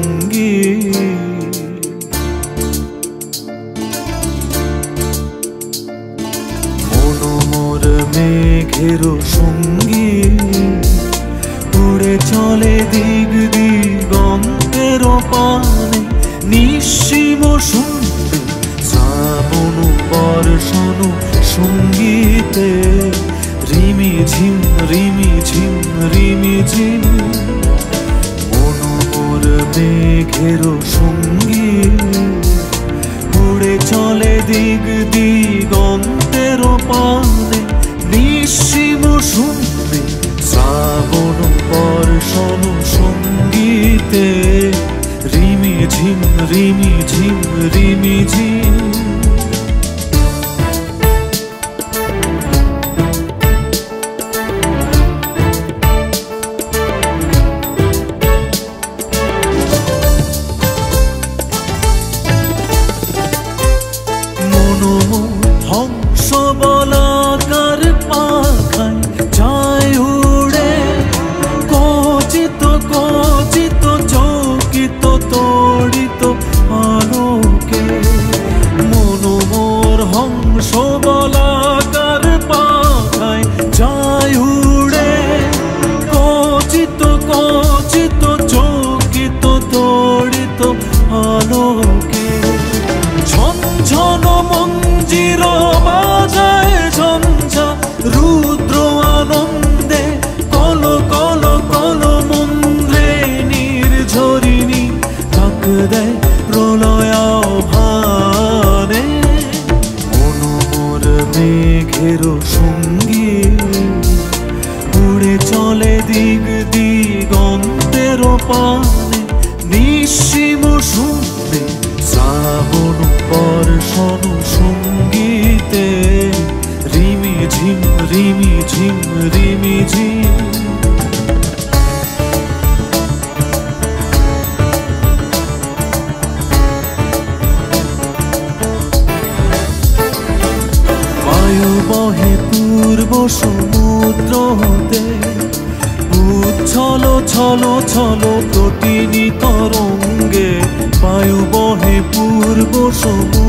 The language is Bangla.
সঙ্গী। মনোমর মেঘের সঙ্গী, উড়ে চলে দিগ দিগন্তের পানে, নিঃসীম শুনতে শ্রাবণ বর্ষণ সঙ্গীতে। রিমি ঝিম রিমি ঝিম রিমি ঝিম, মনোমর মেঘের সঙ্গী, উড়ে চলে দিগ দিগন্তের পানে, নিঃসীম শুনতে শ্রাবণ বর্ষণ সঙ্গীতে। রিমি ঝিম রিমি ঝিম রিমি ঝিম। হংস বলাকার পাখায় যায় উড়ে, কচিত কচিত চকিত তড়িত আলোকে। মনোমর হংস বলাকার পাখায় যায় উড়ে, কচিত কচিত চকিত তড়িত আলোকে। ঝনঝন মঞ্জির বাজায় ঝঞ্ঝা রুদ্র আনন্দে, কল কল কল মন্দ্রে নির্ঝরিণী ডাক দেয় প্রলয় ভানে। মনোমর মেঘের সঙ্গী, উড়ে চলে দিগ দিগন্তের পানে, নিঃসীম শুনতে শ্রাবণ বর্ষণ সঙ্গীতে। রিমি ঝিম রিমি ঝিম রিমি ঝিম। বায়ু বহে পূর্ব সমুদ্র হতে, উচ্ছল ছল ছল প্রতিনি তরঙ্গে। বায়ু বহে পূর্ব সমুদ্র